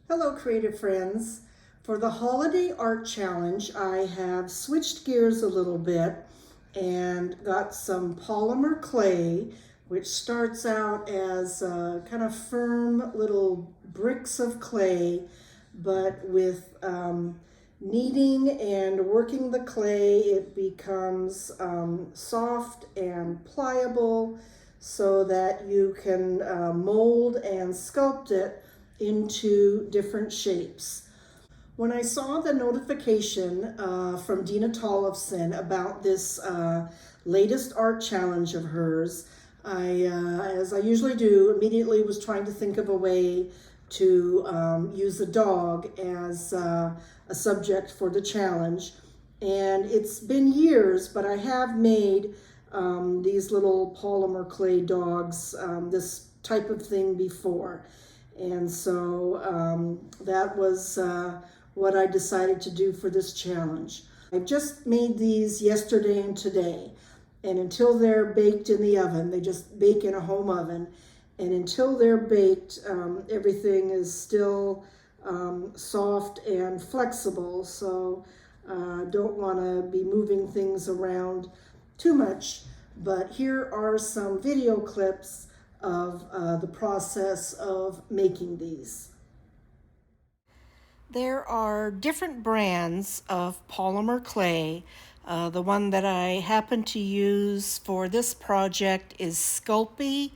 Hello, creative friends. For the Holiday Art Challenge, I have switched gears a little bit and got some polymer clay, which starts out as kind of firm little bricks of clay, but with kneading and working the clay, it becomes soft and pliable so that you can mold and sculpt it into different shapes. When I saw the notification from Dina Tollefson about this latest art challenge of hers, as I usually do, immediately was trying to think of a way to use a dog as a subject for the challenge. And it's been years, but I have made these little polymer clay dogs, this type of thing before. And so that was what I decided to do for this challenge. I just made these yesterday and today. And until they're baked in the oven, they just bake in a home oven. And until they're baked, everything is still soft and flexible. So don't want to be moving things around too much. But here are some video clips of the process of making these. There are different brands of polymer clay. The one that I happen to use for this project is Sculpey,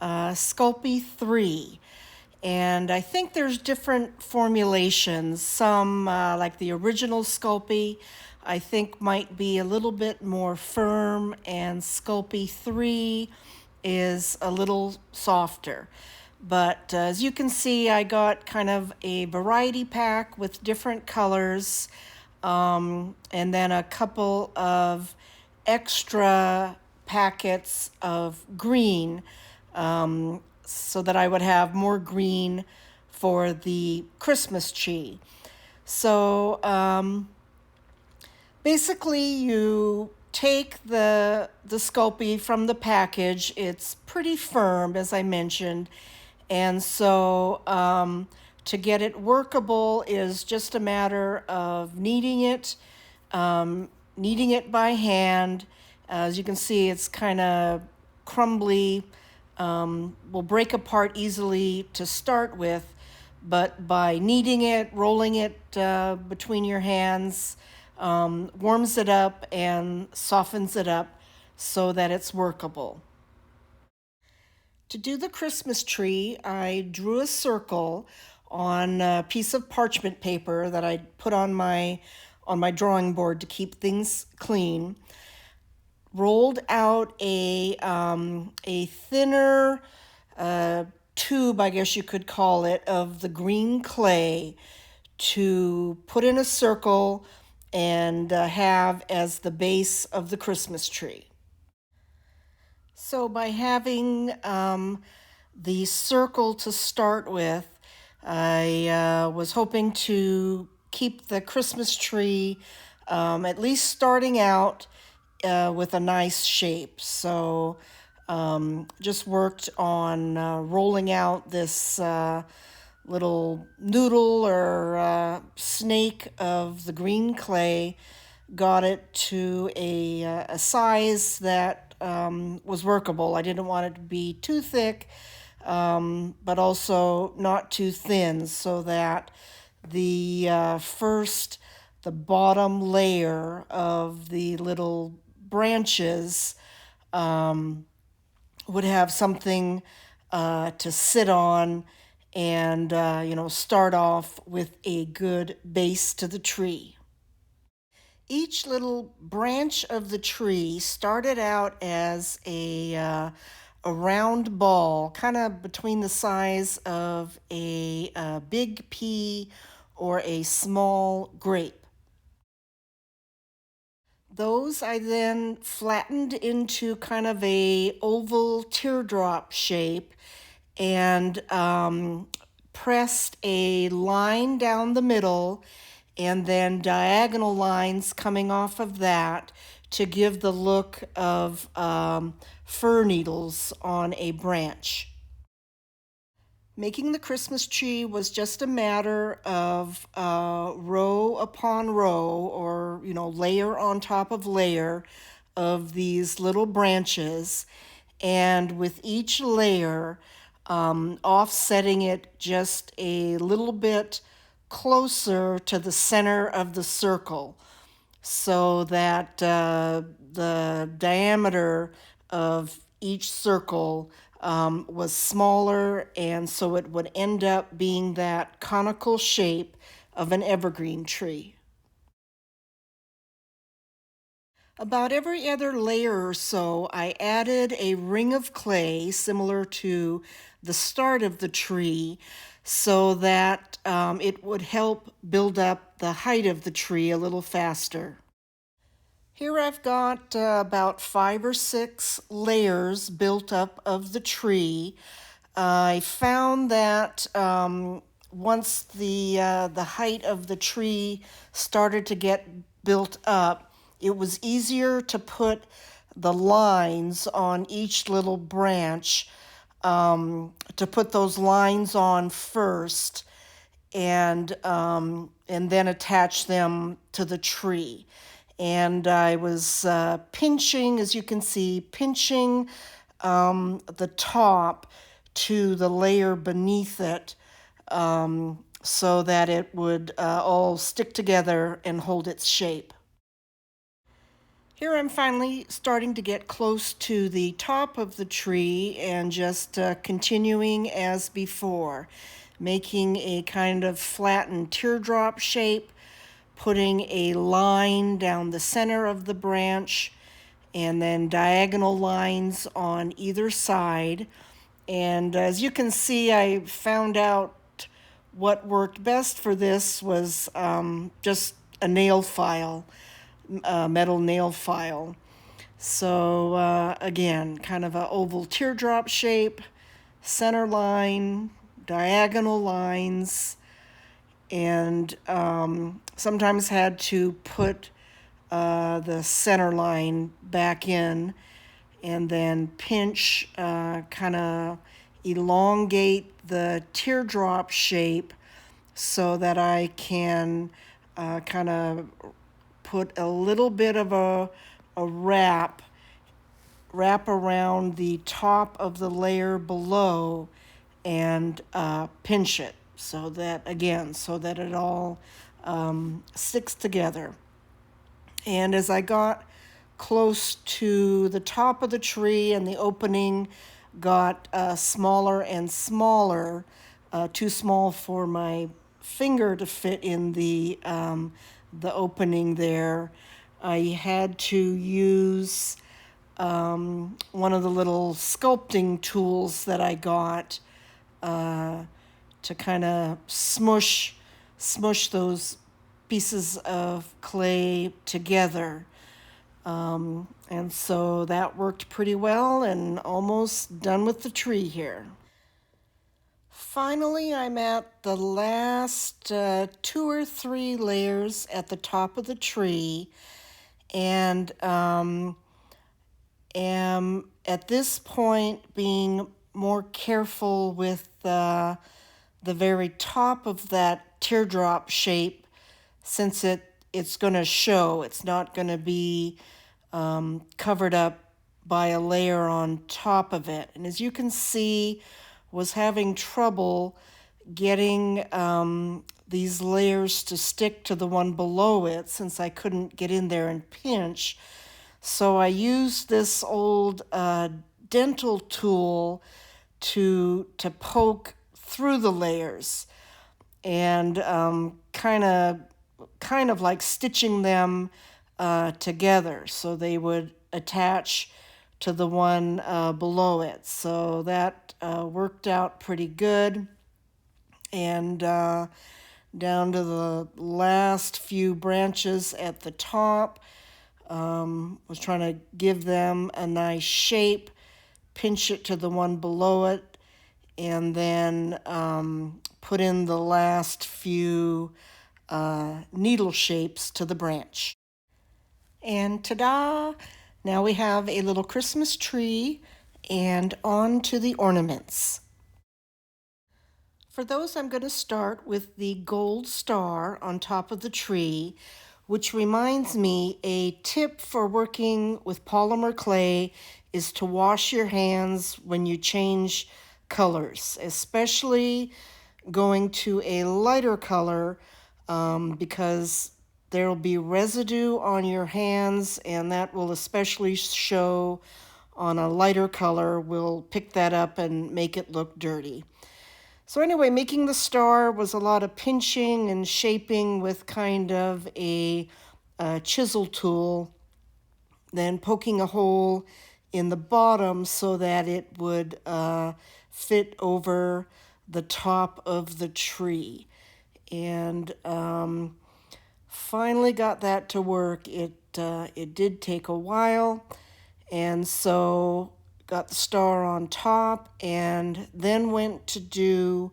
Sculpey 3. And I think there's different formulations. Some, like the original Sculpey, I think might be a little bit more firm, and Sculpey 3 is a little softer. But as you can see, I got kind of a variety pack with different colors, and then a couple of extra packets of green, so that I would have more green for the Christmas tree. So basically you take the Sculpey from the package. It's pretty firm, as I mentioned, and so to get it workable is just a matter of kneading it by hand. As you can see, it's kind of crumbly, will break apart easily to start with, but by kneading it, rolling it between your hands, warms it up and softens it up so that it's workable. To do the Christmas tree, I drew a circle on a piece of parchment paper that I put on my drawing board to keep things clean. Rolled out a thinner tube, I guess you could call it, of the green clay to put in a circle and have as the base of the Christmas tree. So by having the circle to start with, I was hoping to keep the Christmas tree at least starting out with a nice shape. So just worked on rolling out this little noodle or snake of the green clay, got it to a size that was workable. I didn't want it to be too thick, but also not too thin, so that the bottom layer of the little branches would have something to sit on and start off with a good base to the tree. Each little branch of the tree started out as a round ball, kind of between the size of a big pea or a small grape. Those I then flattened into kind of a oval teardrop shape and pressed a line down the middle and then diagonal lines coming off of that to give the look of fir needles on a branch. Making the Christmas tree was just a matter of row upon row, or layer on top of layer of these little branches, and with each layer offsetting it just a little bit closer to the center of the circle, so that the diameter of each circle was smaller, and so it would end up being that conical shape of an evergreen tree. About every other layer or so, I added a ring of clay similar to the start of the tree, so that it would help build up the height of the tree a little faster. Here I've got about 5 or 6 layers built up of the tree. I found that once the height of the tree started to get built up, it was easier to put the lines on each little branch, to put those lines on first, and then attach them to the tree. And I was pinching, as you can see, pinching the top to the layer beneath it, so that it would all stick together and hold its shape. Here I'm finally starting to get close to the top of the tree, and just continuing as before, making a kind of flattened teardrop shape, putting a line down the center of the branch, and then diagonal lines on either side. And as you can see, I found out what worked best for this was just a nail file, a metal nail file. So again, kind of an oval teardrop shape, center line, diagonal lines, and sometimes had to put the center line back in, and then pinch, kind of elongate the teardrop shape so that I can kind of put a little bit of a wrap around the top of the layer below, and pinch it so that it all sticks together. And as I got close to the top of the tree and the opening got smaller and smaller, too small for my finger to fit in the opening there, I had to use one of the little sculpting tools that I got to kind of smush those pieces of clay together. And so that worked pretty well, and almost done with the tree here. Finally, I'm at the last 2 or 3 layers at the top of the tree, and am at this point being more careful with the very top of that teardrop shape, since it's going to show. It's not going to be covered up by a layer on top of it. And as you can see, was having trouble getting these layers to stick to the one below it, since I couldn't get in there and pinch. So I used this old dental tool to poke through the layers, and kind of like stitching them together so they would attach to the one below it. So that worked out pretty good. And down to the last few branches at the top, was trying to give them a nice shape, pinch it to the one below it, and then put in the last few needle shapes to the branch. And ta-da! Now we have a little Christmas tree, and on to the ornaments. For those, I'm going to start with the gold star on top of the tree, which reminds me a tip for working with polymer clay is to wash your hands when you change colors, especially going to a lighter color because there will be residue on your hands, and that will especially show on a lighter color. Will pick that up and make it look dirty. So anyway, making the star was a lot of pinching and shaping with kind of a chisel tool, then poking a hole in the bottom so that it would fit over the top of the tree. And finally got that to work. It did take a while, and so got the star on top, and then went to do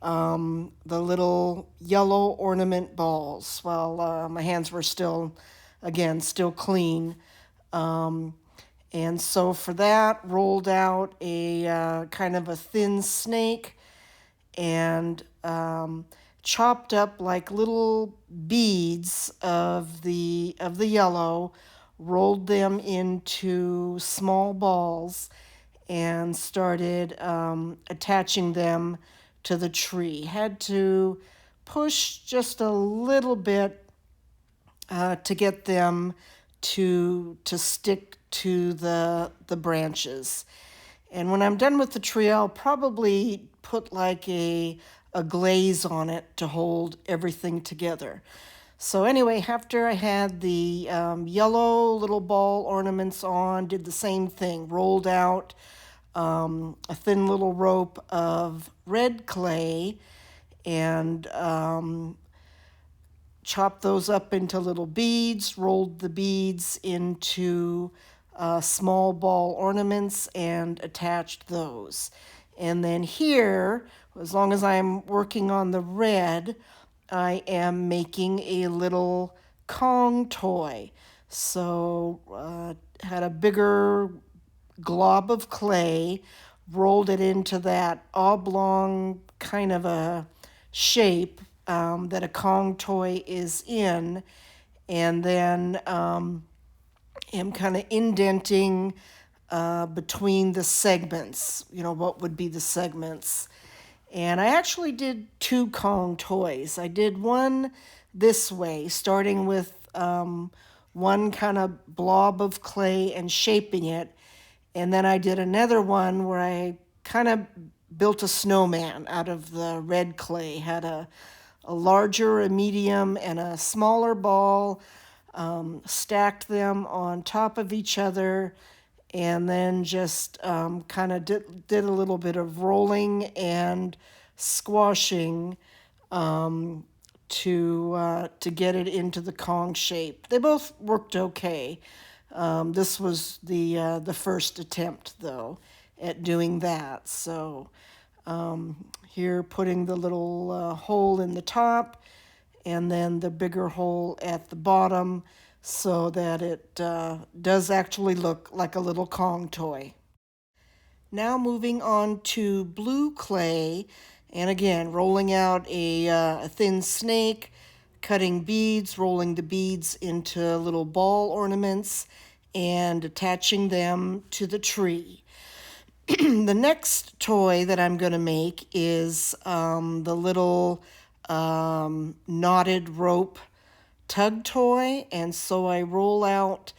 the little yellow ornament balls while my hands were still clean. And so for that, rolled out a kind of a thin snake and chopped up like little beads of the yellow, rolled them into small balls, and started attaching them to the tree. Had to push just a little bit to get them to stick to the branches. And when I'm done with the tree, I'll probably put like a glaze on it to hold everything together. So anyway, after I had the yellow little ball ornaments on, did the same thing, rolled out a thin little rope of red clay and chopped those up into little beads, rolled the beads into small ball ornaments and attached those. And then here, as long as I'm working on the red, I am making a little Kong toy. So had a bigger glob of clay, rolled it into that oblong kind of a shape that a Kong toy is in, and then am kind of indenting between the segments, what would be the segments. And I actually did two Kong toys. I did one this way, starting with one kind of blob of clay and shaping it. And then I did another one where I kind of built a snowman out of the red clay. Had a larger, a medium, and a smaller ball, stacked them on top of each other, and then just kind of did a little bit of rolling and squashing to get it into the Kong shape. They both worked okay. This was the first attempt, though, at doing that. So here, putting the little hole in the top, and then the bigger hole at the bottom, so that it does actually look like a little Kong toy. Now moving on to blue clay, and again rolling out a thin snake, cutting beads, rolling the beads into little ball ornaments, and attaching them to the tree. The next toy that I'm going to make is the little knotted rope tug toy, and so I roll out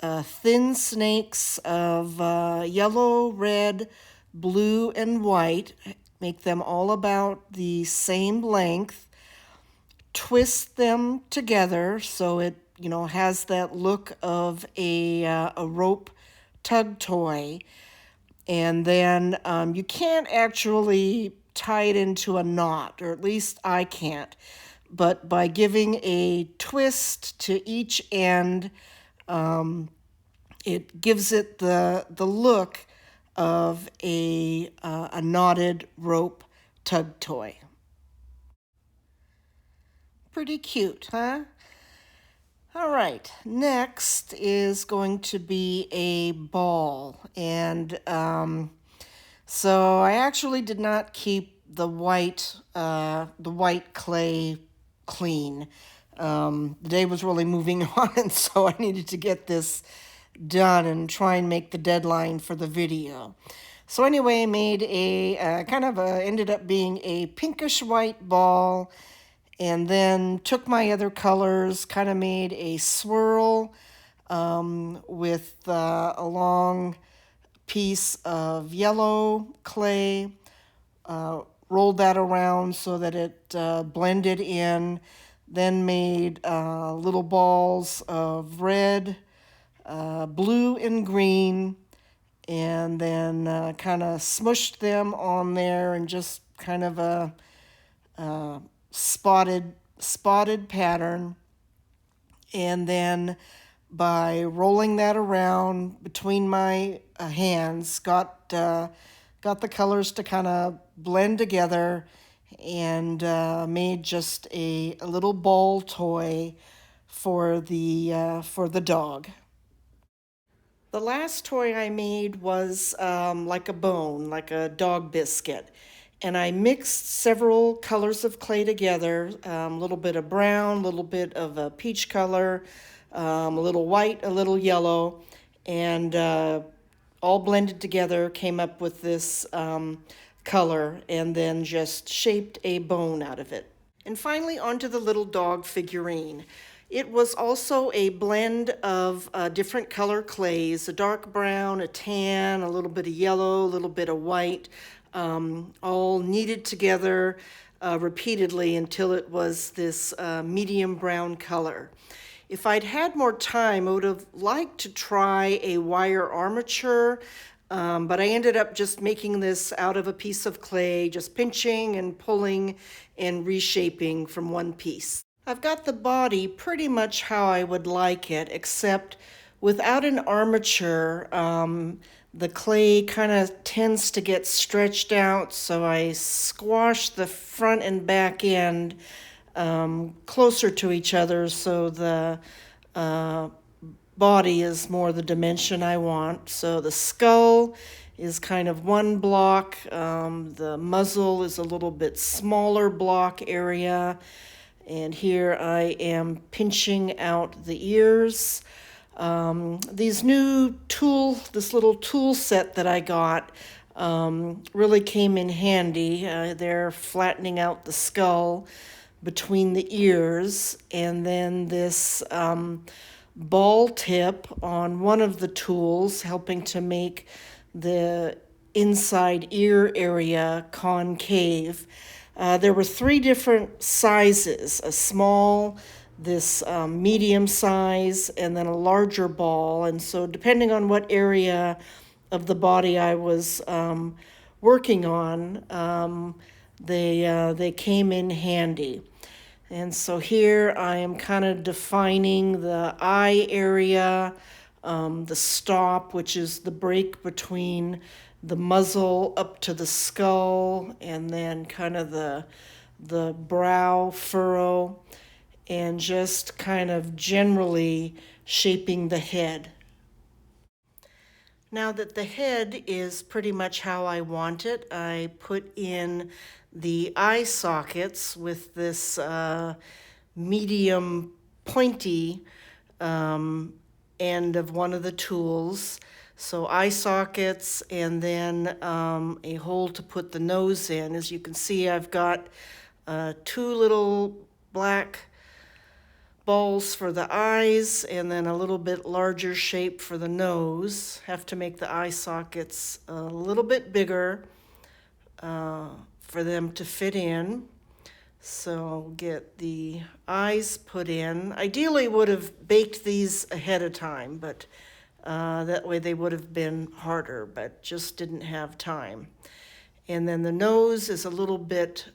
thin snakes of yellow, red, blue, and white, make them all about the same length, twist them together so it has that look of a rope tug toy, and then you can't actually tie it into a knot, or at least I can't. But by giving a twist to each end, it gives it the look of a knotted rope tug toy. Pretty cute, huh? All right, next is going to be a ball. And so I actually did not keep the white clay clean. The day was really moving on, and so I needed to get this done and try and make the deadline for the video. So anyway, I made a ended up being a pinkish white ball, and then took my other colors, kind of made a swirl with a long piece of yellow clay, rolled that around so that it blended in, then made little balls of red, blue, and green, and then kind of smushed them on there and just kind of a spotted pattern. And then by rolling that around between my hands, got the colors to kind of blend together, and made just a little ball toy for the dog. The last toy I made was like a bone, like a dog biscuit. And I mixed several colors of clay together, a little bit of brown, a little bit of a peach color, a little white, a little yellow, and all blended together, came up with this color, and then just shaped a bone out of it. And finally, onto the little dog figurine. It was also a blend of different color clays, a dark brown, a tan, a little bit of yellow, a little bit of white, all kneaded together repeatedly until it was this medium brown color. If I'd had more time, I would have liked to try a wire armature, but I ended up just making this out of a piece of clay, just pinching and pulling and reshaping from one piece. I've got the body pretty much how I would like it, except without an armature, the clay kind of tends to get stretched out, so I squash the front and back end closer to each other, so the body is more the dimension I want. So the skull is kind of one block, the muzzle is a little bit smaller block area, and here I am pinching out the ears. This little tool set that I got really came in handy. They're flattening out the skull between the ears, and then this ball tip on one of the tools, helping to make the inside ear area concave. There were 3 different sizes: a small, this medium size, and then a larger ball. And so depending on what area of the body I was working on, they came in handy. And so here I am kind of defining the eye area, the stop, which is the break between the muzzle up to the skull, and then kind of the brow furrow, and just kind of generally shaping the head. Now that the head is pretty much how I want it, I put in the eye sockets with this medium pointy end of one of the tools. So eye sockets, and then a hole to put the nose in. As you can see, I've got 2 little black balls for the eyes, and then a little bit larger shape for the nose. Have to make the eye sockets a little bit bigger for them to fit in. So I'll get the eyes put in. Ideally would have baked these ahead of time, but that way they would have been harder, but just didn't have time. And then the nose is a little bit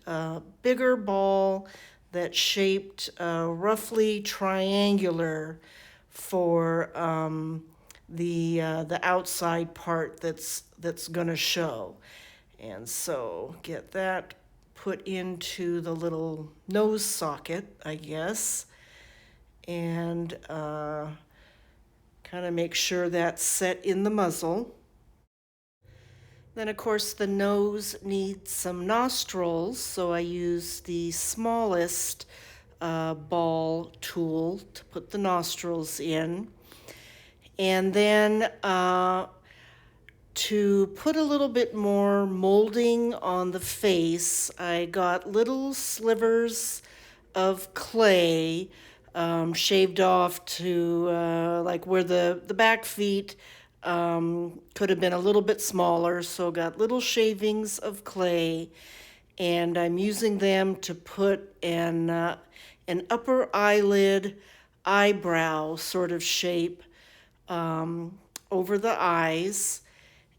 bigger ball that's shaped roughly triangular for the outside part that's gonna show. And so get that put into the little nose socket, I guess, and kind of make sure that's set in the muzzle. Then of course the nose needs some nostrils, so I use the smallest ball tool to put the nostrils in. And then to put a little bit more molding on the face, I got little slivers of clay shaved off to like where the back feet could have been a little bit smaller, so got little shavings of clay, and I'm using them to put an upper eyelid eyebrow sort of shape over the eyes,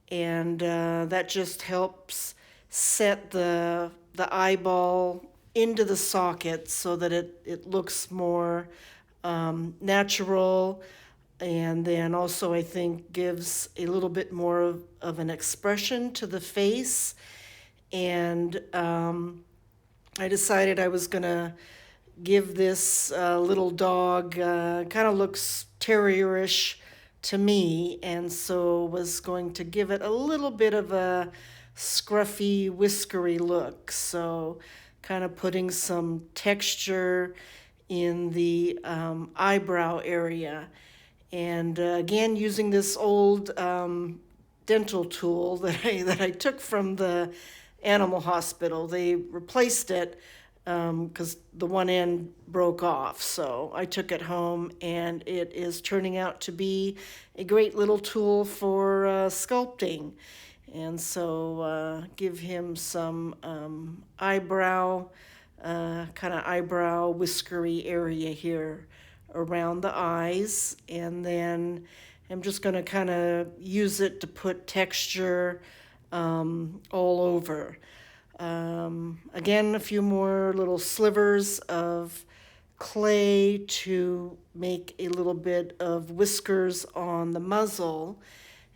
and that just helps set the eyeball into the socket so that it looks more natural, and then also I think gives a little bit more of an expression to the face. And I decided I was gonna give this little dog, kind of looks terrierish to me, and so was going to give it a little bit of a scruffy, whiskery look. So kind of putting some texture in the eyebrow area. And again, using this old dental tool that I took from the animal hospital. They replaced it because the one end broke off. So I took it home, and it is turning out to be a great little tool for sculpting. And so give him some eyebrow, kind of eyebrow whiskery area here around the eyes. And then I'm just going to kind of use it to put texture all over. Again, a few more little slivers of clay to make a little bit of whiskers on the muzzle.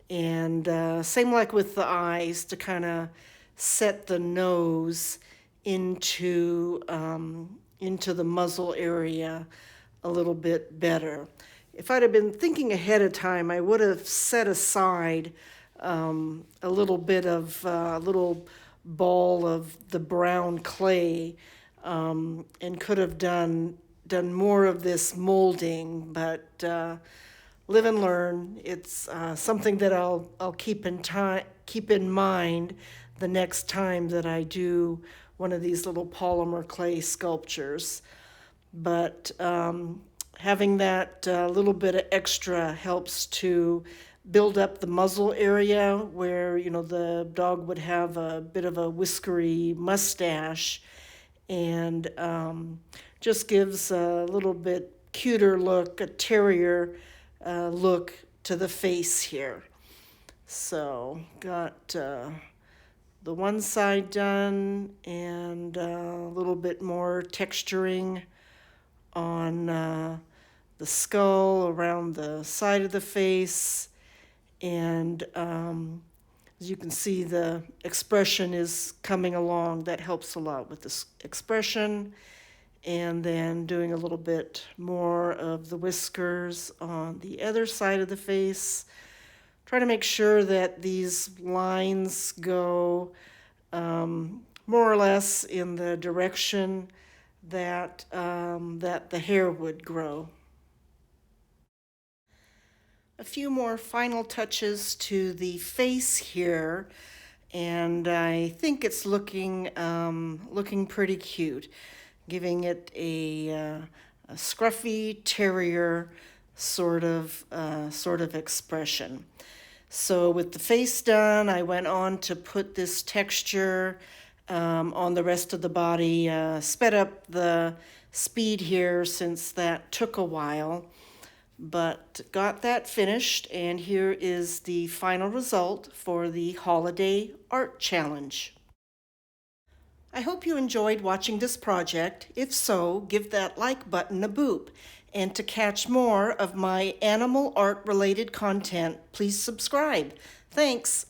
And same like with the eyes, to kind of set the nose into the muzzle area a little bit better. If I'd have been thinking ahead of time, I would have set aside a little bit of a little ball of the brown clay and could have done more of this molding, but live and learn. It's something that I'll keep in mind the next time that I do one of these little polymer clay sculptures. But having that little bit of extra helps to build up the muzzle area where, you know, the dog would have a bit of a whiskery mustache, and just gives a little bit cuter look, a terrier look to the face here. So got the one side done, and a little bit more texturing on the skull around the side of the face. And as you can see, the expression is coming along. That helps a lot with this expression. And then doing a little bit more of the whiskers on the other side of the face. Try to make sure that these lines go more or less in the direction that the hair would grow. A few more final touches to the face here, and I think it's looking pretty cute, giving it a scruffy terrier sort of expression. So with the face done, I went on to put this texture on the rest of the body, sped up the speed here since that took a while, but got that finished, and here is the final result for the Holiday Art Challenge. I hope you enjoyed watching this project. If so, give that like button a boop. And to catch more of my animal art related content, please subscribe. Thanks.